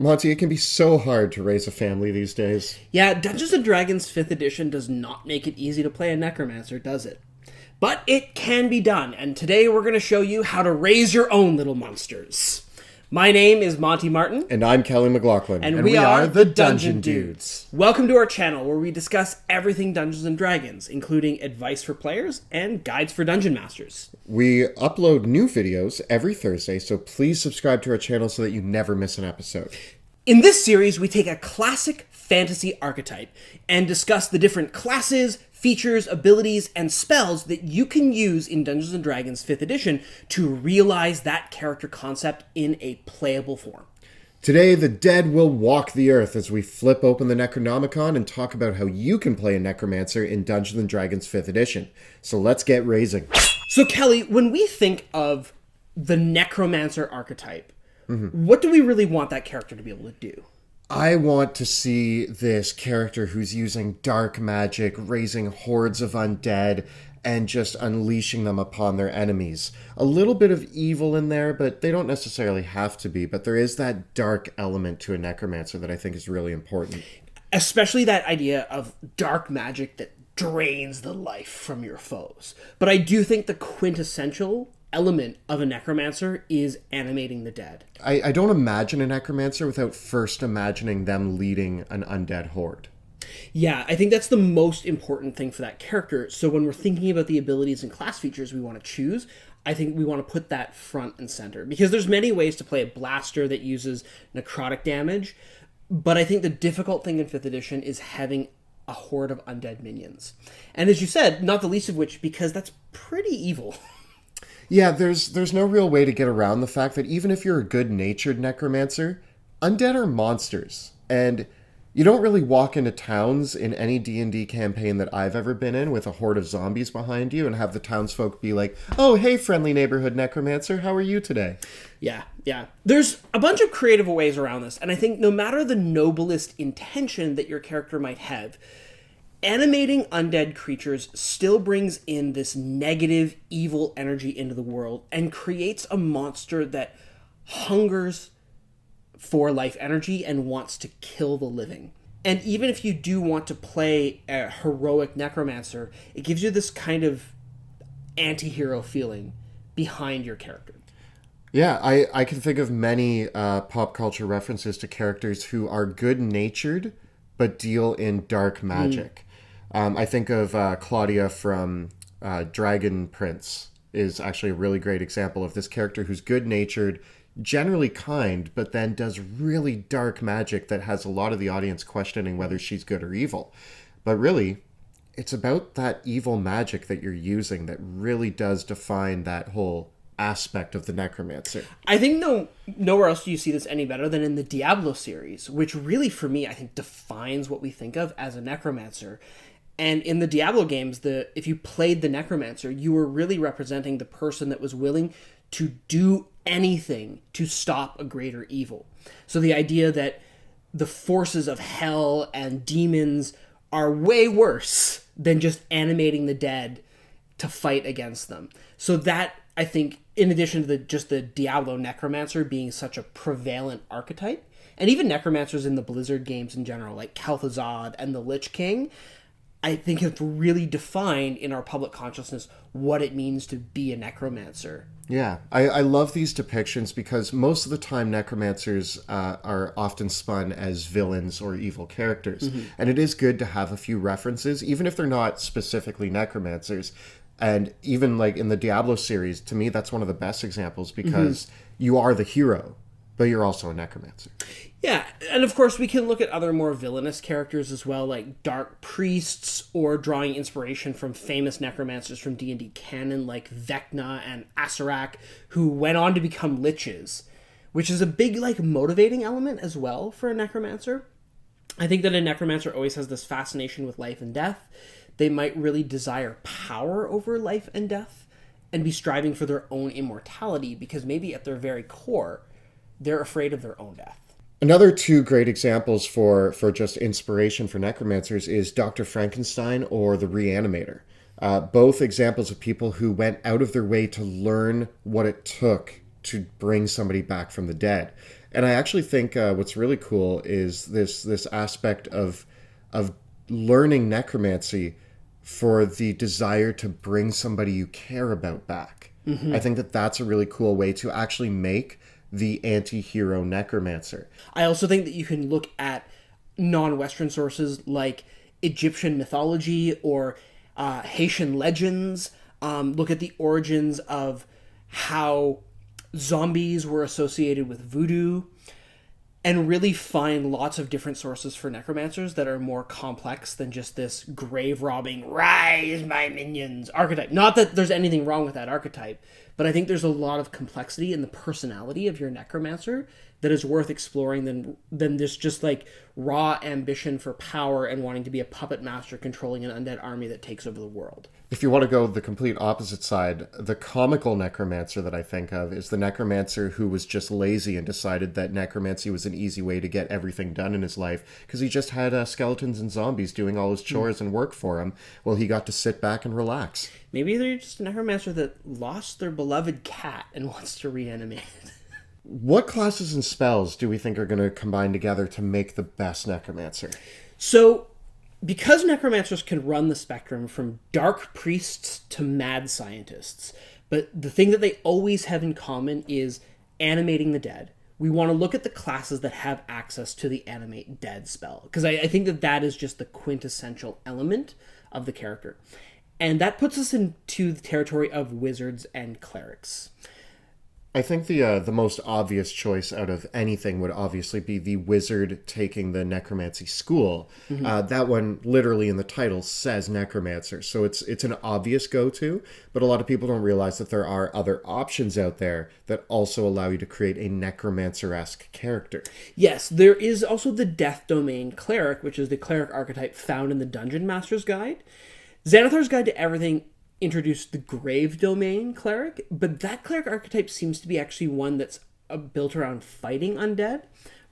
Monty, it can be so hard to raise a family these days. Yeah, Dungeons & Dragons 5th edition does not make it easy to play a Necromancer, does it? But it can be done, and today we're going to show you how to raise your own little monsters. My name is Monty Martin. And I'm Kelly McLaughlin. And we are the Dungeon Dudes. Welcome to our channel where we discuss everything Dungeons & Dragons, including advice for players and guides for Dungeon Masters. We upload new videos every Thursday, so please subscribe to our channel so that you never miss an episode. In this series, we take a classic fantasy archetype and discuss the different classes, features, abilities, and spells that you can use in Dungeons & Dragons 5th edition to realize that character concept in a playable form. Today, the dead will walk the earth as we flip open the Necronomicon and talk about how you can play a Necromancer in Dungeons & Dragons 5th edition. So let's get raising. So Kelly, when we think of the Necromancer archetype, what do we really want that character to be able to do? I want to see this character who's using dark magic, raising hordes of undead, and just unleashing them upon their enemies. A little bit of evil in there, but they don't necessarily have to be. But there is that dark element to a Necromancer that I think is really important. Especially that idea of dark magic that drains the life from your foes. But I do think the quintessential element of a Necromancer is animating the dead. I don't imagine a Necromancer without first imagining them leading an undead horde. Yeah, I think that's the most important thing for that character. So when we're thinking about the abilities and class features we want to choose, I think we want to put that front and center. Because there's many ways to play a blaster that uses necrotic damage, but I think the difficult thing in 5th edition is having a horde of undead minions. And as you said, not the least of which, because that's pretty evil. Yeah, there's no real way to get around the fact that even if you're a good-natured Necromancer, undead are monsters. And you don't really walk into towns in any D&D campaign that I've ever been in with a horde of zombies behind you and have the townsfolk be like, "Oh, hey, friendly neighborhood Necromancer, how are you today?" Yeah. There's a bunch of creative ways around this, and I think no matter the noblest intention that your character might have, animating undead creatures still brings in this negative, evil energy into the world and creates a monster that hungers for life energy and wants to kill the living. And even if you do want to play a heroic Necromancer, it gives you this kind of anti-hero feeling behind your character. Yeah, I can think of many pop culture references to characters who are good-natured but deal in dark magic. I think of Claudia from Dragon Prince is actually a really great example of this character who's good-natured, generally kind, but then does really dark magic that has a lot of the audience questioning whether she's good or evil. But really, it's about that evil magic that you're using that really does define that whole aspect of the Necromancer. I think nowhere else do you see this any better than in the Diablo series, which really, for me, I think defines what we think of as a Necromancer. And in the Diablo games, if you played the Necromancer, you were really representing the person that was willing to do anything to stop a greater evil. So the idea that the forces of hell and demons are way worse than just animating the dead to fight against them. So that, I think, in addition to just the Diablo Necromancer being such a prevalent archetype, and even Necromancers in the Blizzard games in general, like Kel'Thuzad and the Lich King, I think have really defined in our public consciousness what it means to be a Necromancer. Yeah, I love these depictions because most of the time Necromancers are often spun as villains or evil characters. And it is good to have a few references, even if they're not specifically Necromancers. And even like in the Diablo series, to me, that's one of the best examples because you are the hero, but you're also a Necromancer. Yeah, and of course we can look at other more villainous characters as well, like Dark Priests, or drawing inspiration from famous Necromancers from D&D canon like Vecna and Acererak, who went on to become Liches, which is a big motivating element as well for a Necromancer. I think that a Necromancer always has this fascination with life and death. They might really desire power over life and death and be striving for their own immortality because maybe at their very core, they're afraid of their own death. Another two great examples for just inspiration for Necromancers is Dr. Frankenstein or the Reanimator. Both examples of people who went out of their way to learn what it took to bring somebody back from the dead. And I actually think what's really cool is this aspect of learning necromancy for the desire to bring somebody you care about back. I think that that's a really cool way to actually make the anti-hero necromancer. I also think that you can look at non-Western sources like Egyptian mythology or Haitian legends. Look at the origins of how zombies were associated with voodoo, and really find lots of different sources for necromancers that are more complex than just this grave-robbing, rise my minions archetype. Not that there's anything wrong with that archetype, but I think there's a lot of complexity in the personality of your necromancer that is worth exploring than this just like raw ambition for power and wanting to be a puppet master controlling an undead army that takes over the world. If you want to go the complete opposite side, the comical necromancer that I think of is the necromancer who was just lazy and decided that necromancy was an easy way to get everything done in his life because he just had skeletons and zombies doing all his chores and work for him while he got to sit back and relax. Maybe they're just a necromancer that lost their beloved cat and wants to reanimate it. What classes and spells do we think are going to combine together to make the best necromancer? So, because necromancers can run the spectrum from dark priests to mad scientists, but the thing that they always have in common is animating the dead, we want to look at the classes that have access to the animate dead spell, because I think that that is just the quintessential element of the character. And that puts us into the territory of wizards and clerics. I think the most obvious choice out of anything would obviously be the wizard taking the necromancy school. That one literally in the title says necromancer, so it's an obvious go-to, but a lot of people don't realize that there are other options out there that also allow you to create a necromancer-esque character. Yes, there is also the Death Domain Cleric, which is the cleric archetype found in the Dungeon Master's Guide. Xanathar's Guide to Everything introduced the Grave Domain Cleric, but that cleric archetype seems to be actually one that's built around fighting undead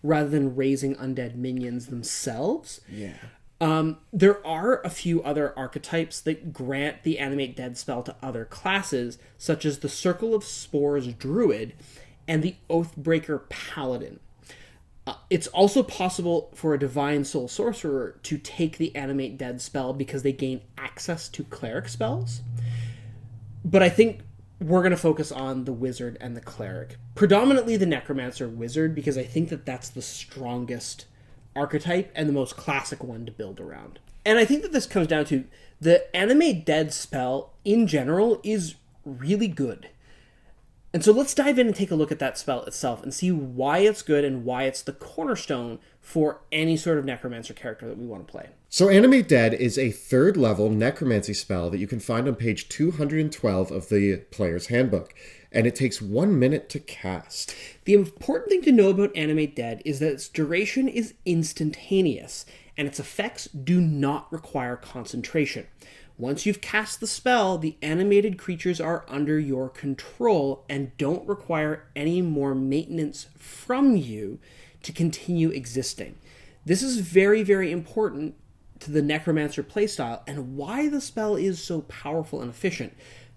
rather than raising undead minions themselves. Yeah. There are a few other archetypes that grant the Animate Dead spell to other classes, such as the Circle of Spores Druid and the Oathbreaker Paladin. It's also possible for a Divine Soul Sorcerer to take the Animate Dead spell because they gain access to cleric spells. But I think we're going to focus on the Wizard and the Cleric. Predominantly the Necromancer Wizard, because I think that that's the strongest archetype and the most classic one to build around. And I think that this comes down to the Animate Dead spell in general is really good. And so let's dive in and take a look at that spell itself and see why it's good and why it's the cornerstone for any sort of necromancer character that we want to play. So Animate Dead is a 3rd level necromancy spell that you can find on page 212 of the player's handbook, and it takes 1 minute to cast. The important thing to know about Animate Dead is that its duration is instantaneous, and its effects do not require concentration. Once you've cast the spell, the animated creatures are under your control and don't require any more maintenance from you to continue existing. This is very, very important to the Necromancer playstyle and why the spell is so powerful and efficient,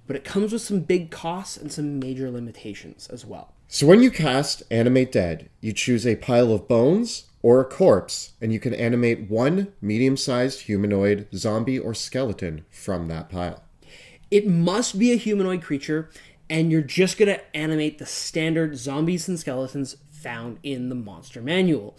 but it comes with some big costs and some major limitations as well. So when you cast Animate Dead, you choose a pile of bones or a corpse, and you can animate one medium-sized humanoid, zombie, or skeleton from that pile. It must be a humanoid creature, and you're just going to animate the standard zombies and skeletons found in the monster manual.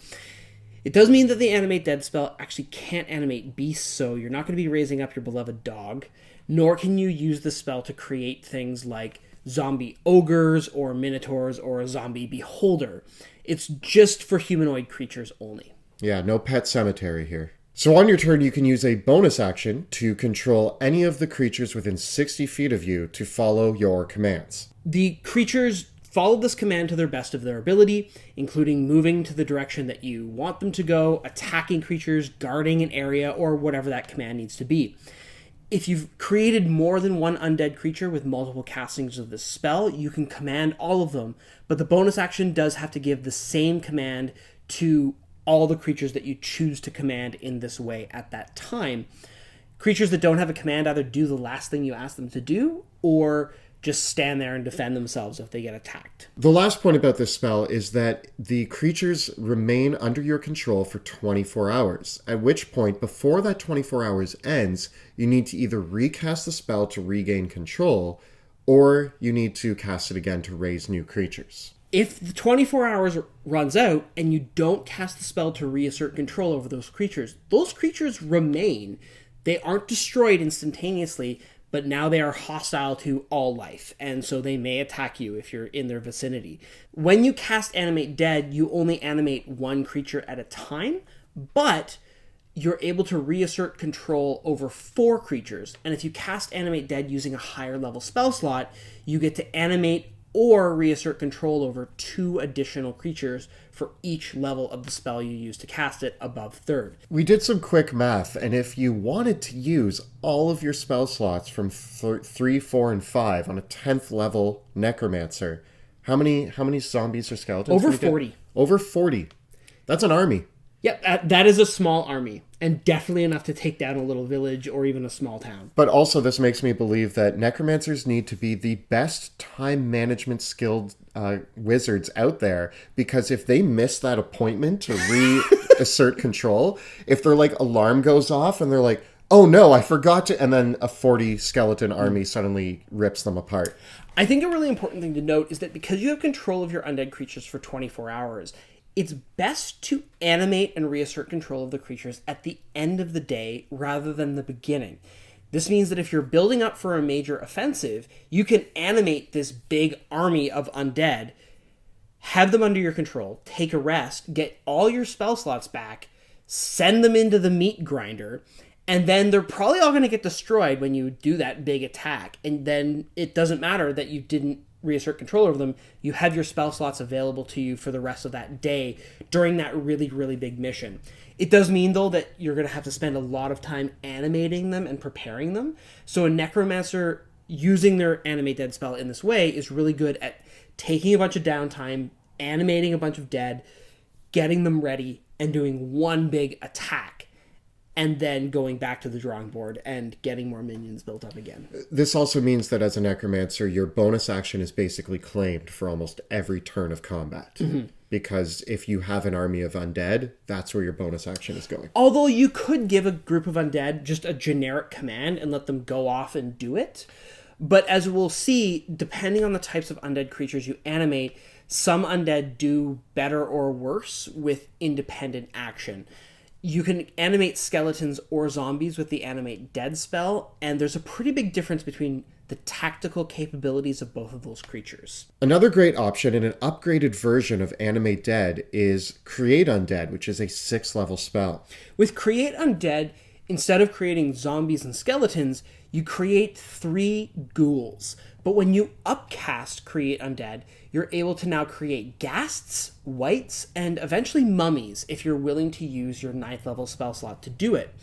It does mean that the Animate Dead spell actually can't animate beasts, so you're not going to be raising up your beloved dog, nor can you use the spell to create things like zombie ogres or minotaurs or a zombie beholder. It's just for humanoid creatures only. Yeah, no pet cemetery here. So on your turn, you can use a bonus action to control any of the creatures within 60 feet of you to follow your commands. The creatures follow this command to their best of their ability, including moving to the direction that you want them to go, attacking creatures, guarding an area, or whatever that command needs to be. If you've created more than one undead creature with multiple castings of this spell, you can command all of them, but the bonus action does have to give the same command to all the creatures that you choose to command in this way at that time. Creatures that don't have a command either do the last thing you ask them to do, or just stand there and defend themselves if they get attacked. The last point about this spell is that the creatures remain under your control for 24 hours, at which point, before that 24 hours ends, you need to either recast the spell to regain control, or you need to cast it again to raise new creatures. If the 24 hours runs out and you don't cast the spell to reassert control over those creatures remain. They aren't destroyed instantaneously, but now they are hostile to all life, and so they may attack you if you're in their vicinity. When you cast Animate Dead, you only animate one creature at a time, but you're able to reassert control over 4 creatures. And if you cast Animate Dead using a higher level spell slot, you get to animate or reassert control over 2 additional creatures for each level of the spell you use to cast it above 3rd. We did some quick math, and if you wanted to use all of your spell slots from 3, 4, and 5 on a 10th level Necromancer, how many zombies or skeletons? Over 40. Over 40. That's an army. Yep, that is a small army, and definitely enough to take down a little village or even a small town. But also, this makes me believe that Necromancers need to be the best time management skilled wizards out there, because if they miss that appointment to reassert control, if their alarm goes off and they're like, oh no, I forgot to, and then a 40 skeleton army suddenly rips them apart. I think a really important thing to note is that because you have control of your undead creatures for 24 hours, it's best to animate and reassert control of the creatures at the end of the day rather than the beginning. This means that if you're building up for a major offensive, you can animate this big army of undead, have them under your control, take a rest, get all your spell slots back, send them into the meat grinder, and then they're probably all going to get destroyed when you do that big attack. And then it doesn't matter that you didn't reassert control over them. You have your spell slots available to you for the rest of that day during that really, really big mission. It does mean, though, that you're going to have to spend a lot of time animating them and preparing them. So a Necromancer using their Animate Dead spell in this way is really good at taking a bunch of downtime, animating a bunch of dead, getting them ready, and doing one big attack, and then going back to the drawing board and getting more minions built up again. This also means that as a Necromancer, your bonus action is basically claimed for almost every turn of combat. Mm-hmm. Because if you have an army of undead, that's where your bonus action is going. Although you could give a group of undead just a generic command and let them go off and do it. But as we'll see, depending on the types of undead creatures you animate, some undead do better or worse with independent action. You can animate skeletons or zombies with the Animate Dead spell, and there's a pretty big difference between the tactical capabilities of both of those creatures. Another great option in an upgraded version of Animate Dead is Create Undead, which is a 6th level spell. With Create Undead, instead of creating zombies and skeletons, you create 3 ghouls. But when you upcast Create Undead, you're able to now create ghasts, wights, and eventually mummies if you're willing to use your 9th level spell slot to do it.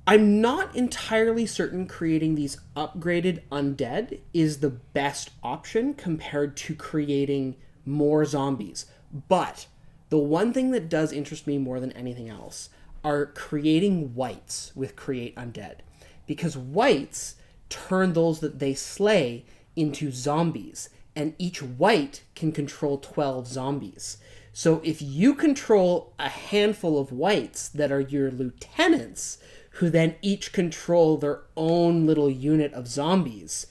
I'm not entirely certain creating these upgraded undead is the best option compared to creating more zombies. But the one thing that does interest me more than anything else are creating wights with Create Undead. Because wights turn those that they slay into zombies, and each wight can control 12 zombies. So if you control a handful of wights that are your lieutenants, who then each control their own little unit of zombies,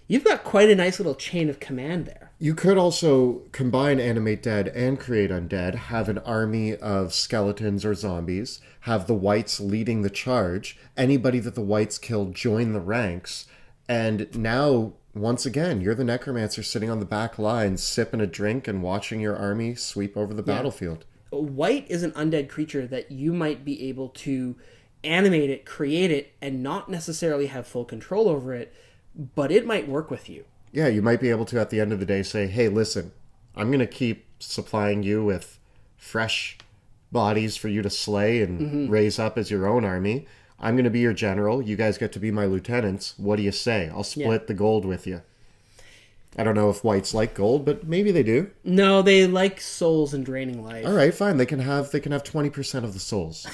you've got quite a nice little chain of command there. You could also combine Animate Dead and Create Undead, have an army of skeletons or zombies, have the wights leading the charge, anybody that the wights kill join the ranks, and now, once again, you're the Necromancer sitting on the back line, sipping a drink and watching your army sweep over the battlefield. A wight is an undead creature that you might be able to animate it, create it, and not necessarily have full control over it, but it might work with you. Yeah, you might be able to, at the end of the day, say, hey, listen, I'm going to keep supplying you with fresh bodies for you to slay and raise up as your own army. I'm going to be your general. You guys get to be my lieutenants. What do you say? I'll split the gold with you. I don't know if wights like gold, but maybe they do. No, they like souls and draining life. All right, fine. They can have 20% of the souls.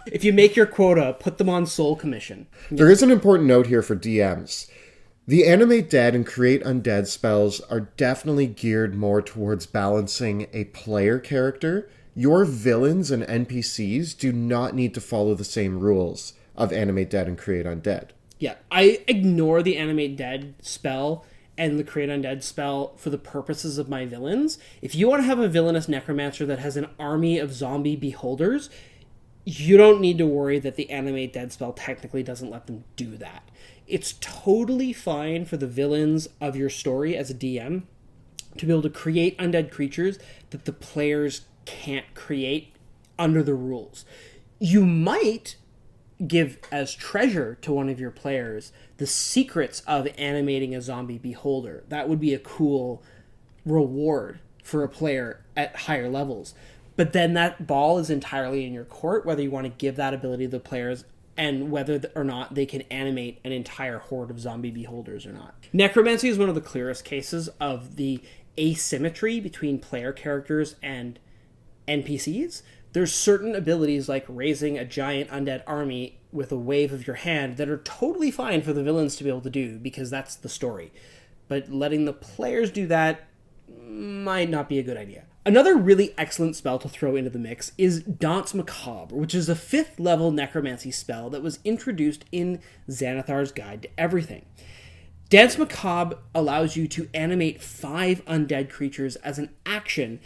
If you make your quota, put them on soul commission. There is an important note here for DMs. The Animate Dead and Create Undead spells are definitely geared more towards balancing a player character. Your villains and NPCs do not need to follow the same rules of Animate Dead and Create Undead. Yeah, I ignore the Animate Dead spell and the Create Undead spell for the purposes of my villains. If you want to have a villainous Necromancer that has an army of zombie beholders, you don't need to worry that the Animate Dead spell technically doesn't let them do that. It's totally fine for the villains of your story as a DM to be able to create undead creatures that the players can't create under the rules. You might give as treasure to one of your players the secrets of animating a zombie beholder. That would be a cool reward for a player at higher levels. But then that ball is entirely in your court, whether you want to give that ability to the players and whether or not they can animate an entire horde of zombie beholders or not. Necromancy is one of the clearest cases of the asymmetry between player characters and NPCs. There's certain abilities like raising a giant undead army with a wave of your hand that are totally fine for the villains to be able to do because that's the story. But letting the players do that might not be a good idea. Another really excellent spell to throw into the mix is Danse Macabre, which is a 5th level necromancy spell that was introduced in Xanathar's Guide to Everything. Danse Macabre allows you to animate 5 undead creatures as an action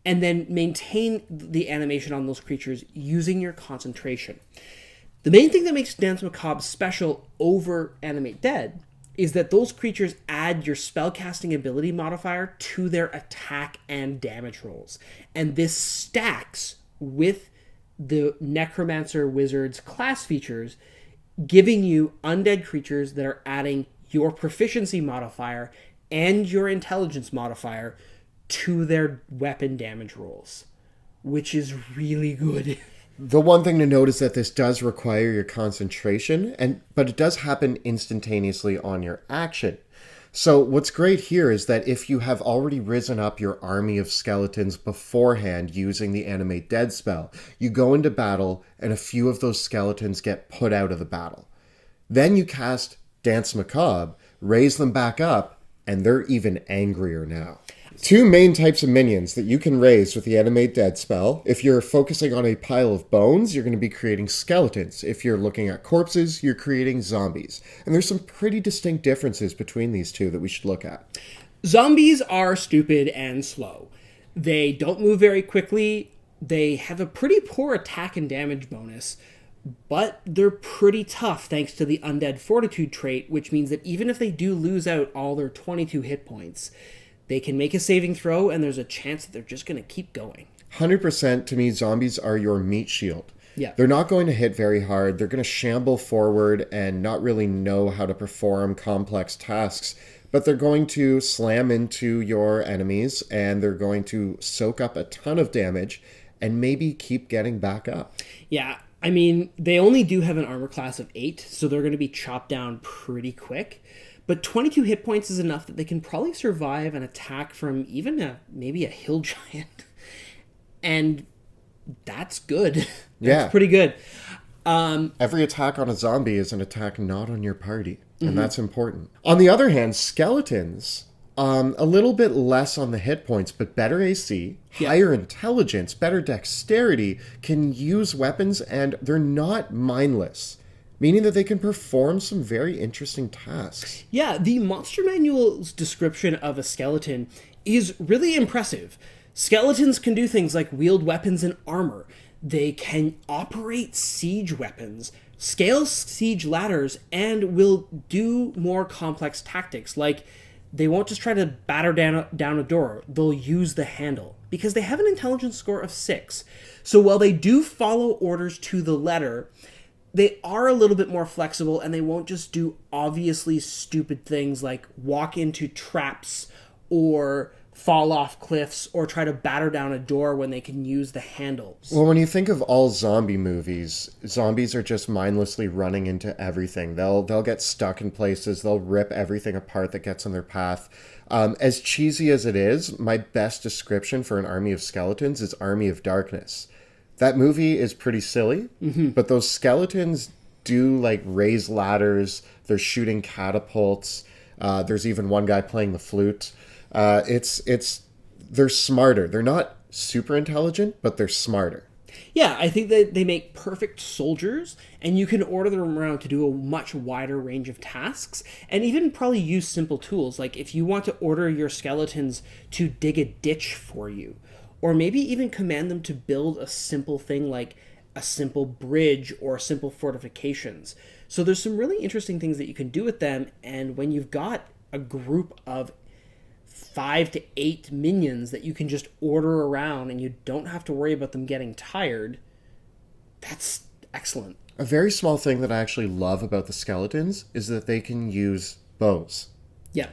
and then maintain the animation on those creatures using your concentration. The main thing that makes Danse Macabre special over Animate Dead is that those creatures add your spellcasting ability modifier to their attack and damage rolls. And this stacks with the Necromancer Wizard's class features, giving you undead creatures that are adding your proficiency modifier and your intelligence modifier to their weapon damage rolls, which is really good. The one thing to note is that this does require your concentration, but it does happen instantaneously on your action. So what's great here is that if you have already risen up your army of skeletons beforehand using the Animate Dead spell, you go into battle and a few of those skeletons get put out of the battle. Then you cast Danse Macabre, raise them back up, and they're even angrier now. 2 main types of minions that you can raise with the Animate Dead spell. If you're focusing on a pile of bones, you're going to be creating skeletons. If you're looking at corpses, you're creating zombies. And there's some pretty distinct differences between these two that we should look at. Zombies are stupid and slow. They don't move very quickly. They have a pretty poor attack and damage bonus, but they're pretty tough thanks to the Undead Fortitude trait, which means that even if they do lose out all their 22 hit points, they can make a saving throw, and there's a chance that they're just going to keep going. 100% to me, zombies are your meat shield. Yeah. They're not going to hit very hard. They're going to shamble forward and not really know how to perform complex tasks. But they're going to slam into your enemies, and they're going to soak up a ton of damage and maybe keep getting back up. Yeah, I mean, they only do have an armor class of 8, so they're going to be chopped down pretty quick. But 22 hit points is enough that they can probably survive an attack from even maybe a hill giant. And that's good. That's pretty good. Every attack on a zombie is an attack not on your party. And that's important. On the other hand, skeletons, a little bit less on the hit points, but better AC, higher intelligence, better dexterity, can use weapons, and they're not mindless. Meaning that they can perform some very interesting tasks. Yeah, the Monster Manual's description of a skeleton is really impressive. Skeletons can do things like wield weapons and armor. They can operate siege weapons, scale siege ladders, and will do more complex tactics. Like, they won't just try to batter down a door. They'll use the handle, because they have an intelligence score of 6. So while they do follow orders to the letter, they are a little bit more flexible, and they won't just do obviously stupid things like walk into traps or fall off cliffs or try to batter down a door when they can use the handles. Well, when you think of all zombie movies, zombies are just mindlessly running into everything. They'll get stuck in places. They'll rip everything apart that gets in their path. As cheesy as it is, my best description for an army of skeletons is Army of Darkness. That movie is pretty silly, but those skeletons do like raise ladders. They're shooting catapults. There's even one guy playing the flute. They're smarter. They're not super intelligent, but they're smarter. Yeah, I think that they make perfect soldiers, and you can order them around to do a much wider range of tasks, and even probably use simple tools. Like if you want to order your skeletons to dig a ditch for you, or maybe even command them to build a simple thing like a simple bridge or simple fortifications. So there's some really interesting things that you can do with them, and when you've got a group of 5 to 8 minions that you can just order around and you don't have to worry about them getting tired, that's excellent. A very small thing that I actually love about the skeletons is that they can use bows. Yeah.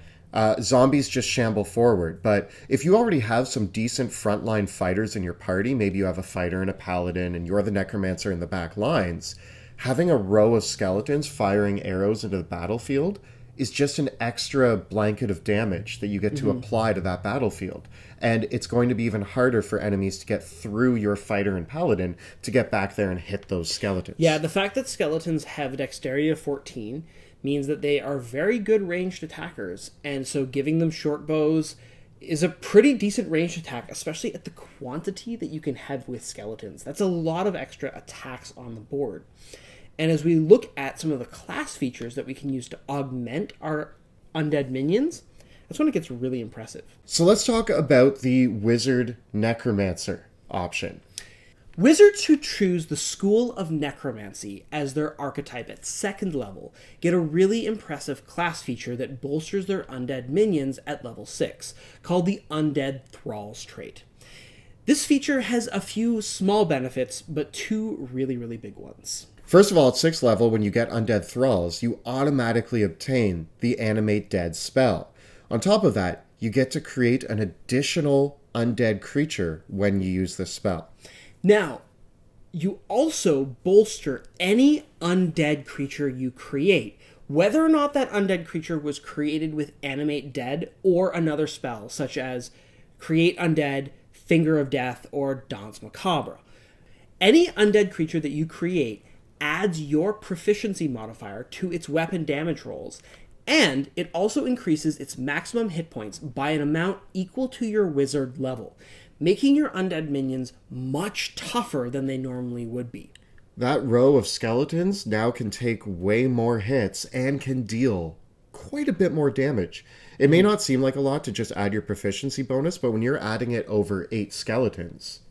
Zombies just shamble forward, but if you already have some decent frontline fighters in your party, maybe you have a fighter and a paladin and you're the necromancer in the back lines, having a row of skeletons firing arrows into the battlefield is just an extra blanket of damage that you get to apply to that battlefield. And it's going to be even harder for enemies to get through your fighter and paladin to get back there and hit those skeletons. Yeah, the fact that skeletons have dexterity of 14 means that they are very good ranged attackers. And so giving them short bows is a pretty decent ranged attack, especially at the quantity that you can have with skeletons. That's a lot of extra attacks on the board. And as we look at some of the class features that we can use to augment our undead minions, that's when it gets really impressive. So let's talk about the Wizard Necromancer option. Wizards who choose the School of Necromancy as their archetype at 2nd level get a really impressive class feature that bolsters their undead minions at level 6, called the Undead Thralls trait. This feature has a few small benefits, but 2 really, really big ones. First of all, at 6th level, when you get Undead Thralls, you automatically obtain the Animate Dead spell. On top of that, you get to create an additional undead creature when you use this spell. Now, you also bolster any undead creature you create, whether or not that undead creature was created with Animate Dead or another spell, such as Create Undead, Finger of Death, or Danse Macabre. Any undead creature that you create adds your proficiency modifier to its weapon damage rolls, and it also increases its maximum hit points by an amount equal to your wizard level, making your undead minions much tougher than they normally would be. That row of skeletons now can take way more hits and can deal quite a bit more damage. It may not seem like a lot to just add your proficiency bonus, but when you're adding it over 8 skeletons,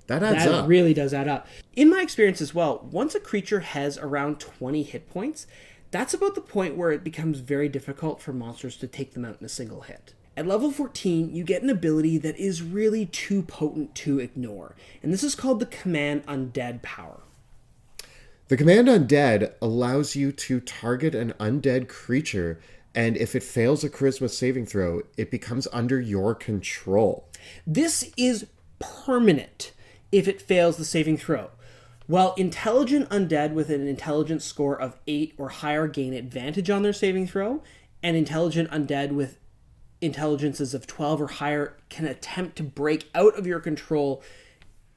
that adds up. That really does add up. In my experience as well, once a creature has around 20 hit points, that's about the point where it becomes very difficult for monsters to take them out in a single hit. At level 14, you get an ability that is really too potent to ignore, and this is called the Command Undead power. The Command Undead allows you to target an undead creature, and if it fails a charisma saving throw, it becomes under your control. This is permanent if it fails the saving throw. While intelligent undead with an intelligence score of 8 or higher gain advantage on their saving throw, and intelligent undead with intelligences of 12 or higher can attempt to break out of your control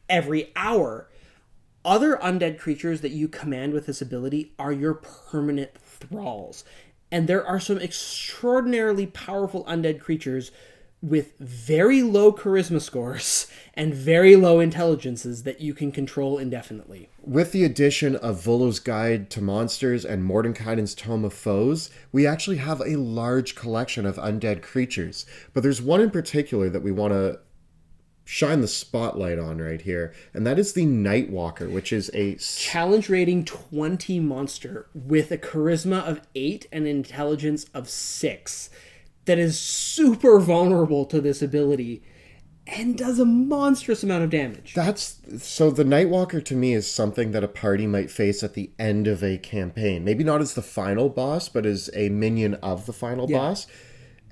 every hour, other undead creatures that you command with this ability are your permanent thralls. And there are some extraordinarily powerful undead creatures with very low charisma scores and very low intelligences that you can control indefinitely. With the addition of Volo's Guide to Monsters and Mordenkainen's Tome of Foes, we actually have a large collection of undead creatures. But there's one in particular that we want to shine the spotlight on right here, and that is the Nightwalker, which is a challenge rating 20 monster with a charisma of 8 and an intelligence of 6 that is super vulnerable to this ability and does a monstrous amount of damage. So the Nightwalker to me is something that a party might face at the end of a campaign. Maybe not as the final boss, but as a minion of the final boss.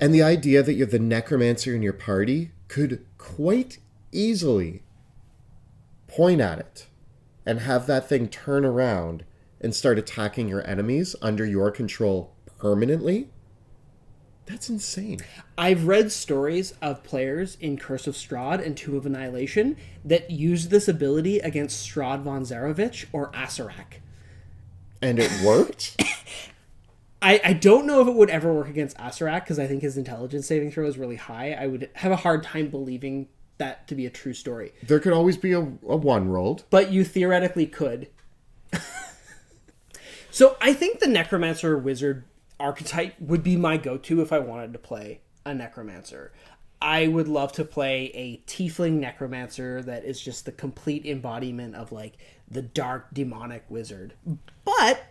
And the idea that you're the Necromancer in your party could quite easily point at it and have that thing turn around and start attacking your enemies under your control permanently. That's insane. I've read stories of players in Curse of Strahd and Tomb of Annihilation that used this ability against Strahd von Zarovich or Asarak. And it worked? I don't know if it would ever work against Asarak, because I think his intelligence saving throw is really high. I would have a hard time believing that to be a true story. There could always be a 1 rolled. But you theoretically could. So I think the Necromancer Wizard archetype would be my go-to if I wanted to play a Necromancer. I would love to play a Tiefling Necromancer that is just the complete embodiment of, like, the dark, demonic wizard. But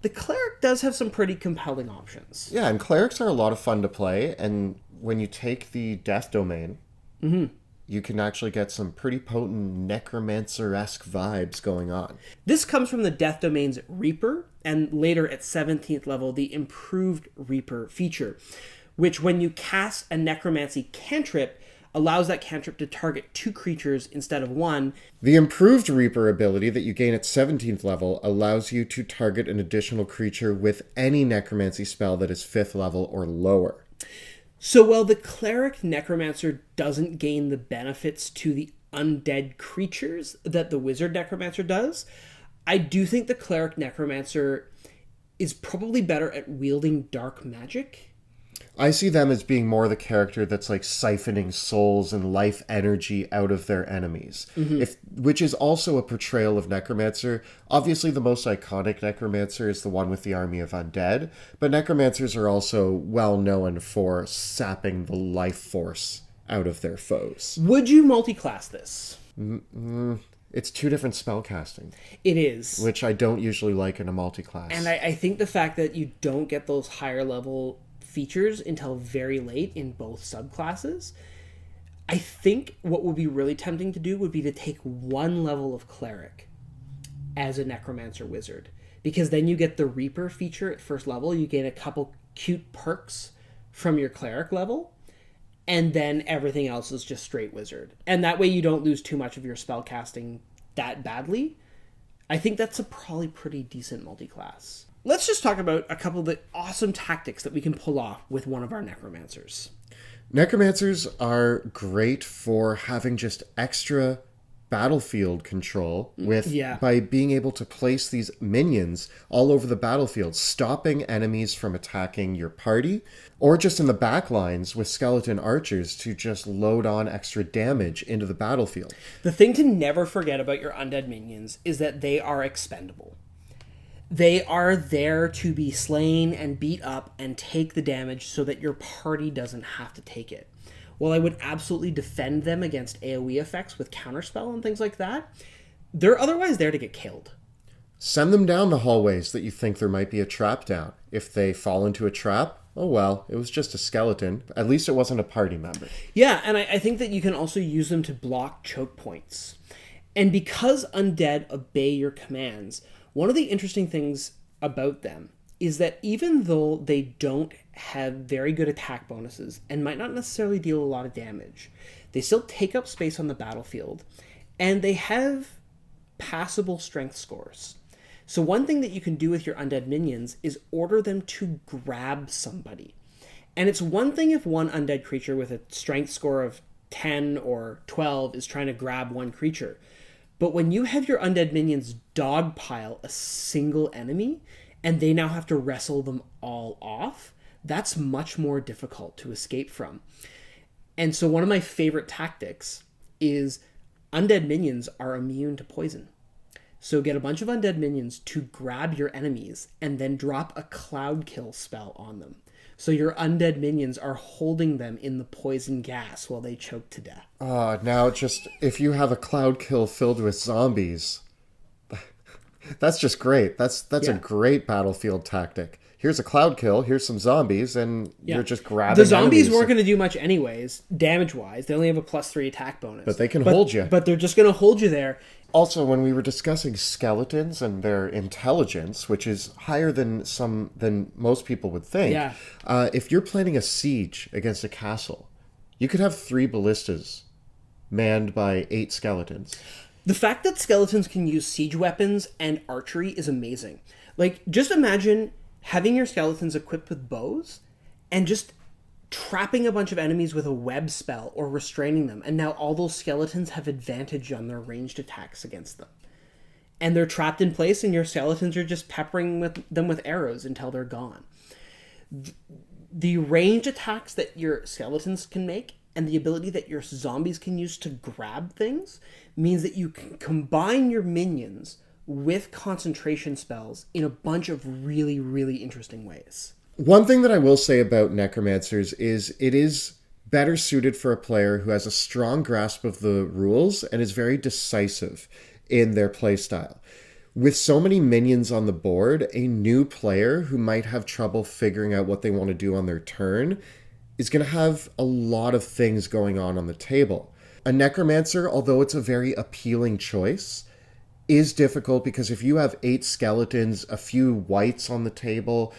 the Cleric does have some pretty compelling options. Yeah, and Clerics are a lot of fun to play, and when you take the Death Domain, you can actually get some pretty potent Necromancer-esque vibes going on. This comes from the Death Domain's Reaper, and later at 17th level, the Improved Reaper feature, which when you cast a Necromancy cantrip, allows that cantrip to target 2 creatures instead of 1. The Improved Reaper ability that you gain at 17th level allows you to target an additional creature with any Necromancy spell that is 5th level or lower. So while the Cleric Necromancer doesn't gain the benefits to the undead creatures that the Wizard Necromancer does, I do think the Cleric Necromancer is probably better at wielding dark magic. I see them as being more the character that's like siphoning souls and life energy out of their enemies, which is also a portrayal of Necromancer. Obviously, the most iconic Necromancer is the one with the army of undead, but Necromancers are also well known for sapping the life force out of their foes. Would you multi-class this? It's 2 different spellcasting. It is. Which I don't usually like in a multi-class. And I think the fact that you don't get those higher level features until very late in both subclasses, I think what would be really tempting to do would be to take 1 level of Cleric as a Necromancer Wizard, because then you get the Reaper feature at 1st level, you gain a couple cute perks from your Cleric level, and then everything else is just straight Wizard. And that way you don't lose too much of your spellcasting that badly. I think that's a probably pretty decent multi-class. Let's just talk about a couple of the awesome tactics that we can pull off with one of our Necromancers. Necromancers are great for having just extra battlefield control by being able to place these minions all over the battlefield, stopping enemies from attacking your party, or just in the back lines with skeleton archers to just load on extra damage into the battlefield. The thing to never forget about your undead minions is that they are expendable. They are there to be slain and beat up and take the damage so that your party doesn't have to take it. While I would absolutely defend them against AoE effects with counterspell and things like that, they're otherwise there to get killed. Send them down the hallways that you think there might be a trap down. If they fall into a trap, oh well, it was just a skeleton. At least it wasn't a party member. Yeah, and I think that you can also use them to block choke points. And because undead obey your commands, one of the interesting things about them is that even though they don't have very good attack bonuses and might not necessarily deal a lot of damage, they still take up space on the battlefield, and they have passable strength scores. So one thing that you can do with your undead minions is order them to grab somebody. And it's one thing if one undead creature with a strength score of 10 or 12 is trying to grab one creature. But when you have your undead minions dogpile a single enemy, and they now have to wrestle them all off, that's much more difficult to escape from. And so one of my favorite tactics is undead minions are immune to poison. So get a bunch of undead minions to grab your enemies and then drop a cloud kill spell on them. So your undead minions are holding them in the poison gas while they choke to death. Now just, if you have a cloud kill filled with zombies, that's just great. That's a great battlefield tactic. Here's a cloud kill, here's some zombies, and you're just grabbing The zombies enemies. weren't going to do much anyways, damage-wise. They only have a +3 attack bonus. But they can hold you. But they're just going to hold you there. Also, when we were discussing skeletons and their intelligence, which is higher than most people would think, if you're planning a siege against a castle, you could have 3 ballistas manned by 8 skeletons. The fact that skeletons can use siege weapons and archery is amazing. Like, just imagine having your skeletons equipped with bows and just trapping a bunch of enemies with a web spell or restraining them, and now all those skeletons have advantage on their ranged attacks against them. and they're trapped in place, and your skeletons are just peppering them with arrows until they're gone. The range attacks that your skeletons can make and the ability that your zombies can use to grab things means that you can combine your minions with concentration spells in a bunch of really, really interesting ways. One thing that I will say about Necromancers is it is better suited for a player who has a strong grasp of the rules and is very decisive in their playstyle. With so many minions on the board, a new player who might have trouble figuring out what they want to do on their turn is going to have a lot of things going on the table. A Necromancer, although it's a very appealing choice, is difficult because if you have 8 skeletons, a few whites on the table,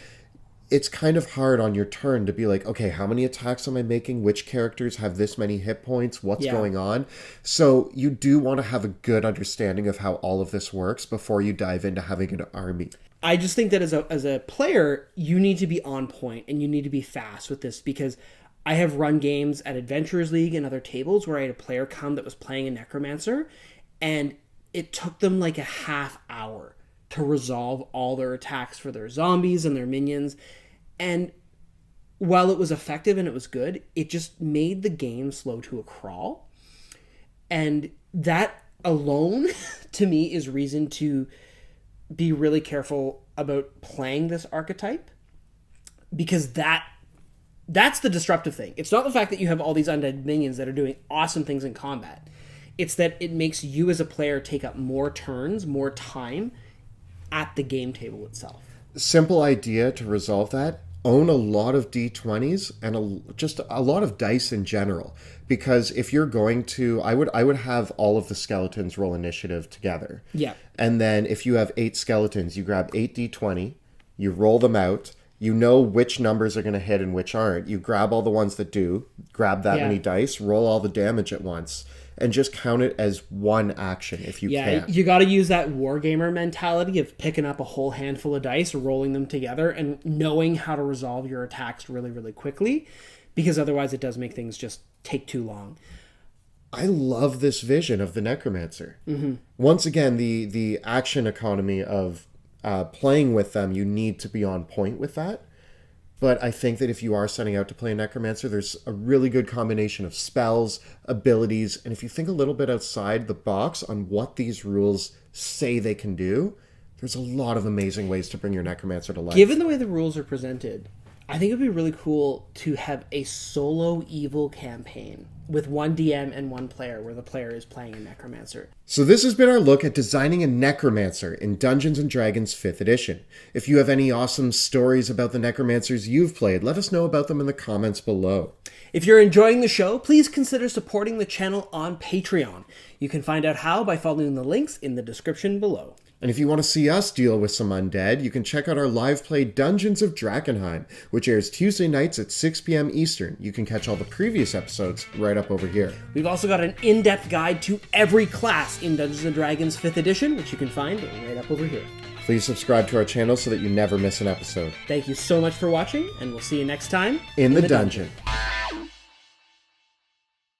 it's kind of hard on your turn to be like, okay, how many attacks am I making? Which characters have this many hit points? What's going on? So you do want to have a good understanding of how all of this works before you dive into having an army. I just think that as a player, you need to be on point and you need to be fast with this, because I have run games at Adventurers League and other tables where I had a player come that was playing a Necromancer, and it took them like a half hour to resolve all their attacks for their zombies and their minions. And while it was effective and it was good, it just made the game slow to a crawl. And that alone, to me, is reason to be really careful about playing this archetype, because that's the disruptive thing. It's not the fact that you have all these undead minions that are doing awesome things in combat. It's that it makes you as a player take up more turns, more time at the game table itself. Simple idea to resolve that: own a lot of D20s and just a lot of dice in general. Because if you're going to, I would have all of the skeletons roll initiative together. Yeah. And then if you have 8 skeletons, you grab 8 D20, you roll them out, you know which numbers are going to hit and which aren't. You grab all the ones that do, grab that many dice, roll all the damage at once, and just count it as one action if you can. You got to use that wargamer mentality of picking up a whole handful of dice, rolling them together, and knowing how to resolve your attacks really, really quickly, because otherwise it does make things just take too long. I love this vision of the Necromancer. Mm-hmm. Once again, the action economy of playing with them, you need to be on point with that. But I think that if you are setting out to play a Necromancer, there's a really good combination of spells, abilities, and if you think a little bit outside the box on what these rules say they can do, there's a lot of amazing ways to bring your Necromancer to life. Given the way the rules are presented, I think it would be really cool to have a solo evil campaign with one DM and one player where the player is playing a Necromancer. So this has been our look at designing a Necromancer in Dungeons & Dragons 5th edition. If you have any awesome stories about the Necromancers you've played, let us know about them in the comments below. If you're enjoying the show, please consider supporting the channel on Patreon. You can find out how by following the links in the description below. And if you want to see us deal with some undead, you can check out our live play Dungeons of Drakkenheim, which airs Tuesday nights at 6 p.m. Eastern. You can catch all the previous episodes right up over here. We've also got an in-depth guide to every class in Dungeons & Dragons 5th edition, which you can find right up over here. Please subscribe to our channel so that you never miss an episode. Thank you so much for watching, and we'll see you next time in the dungeon.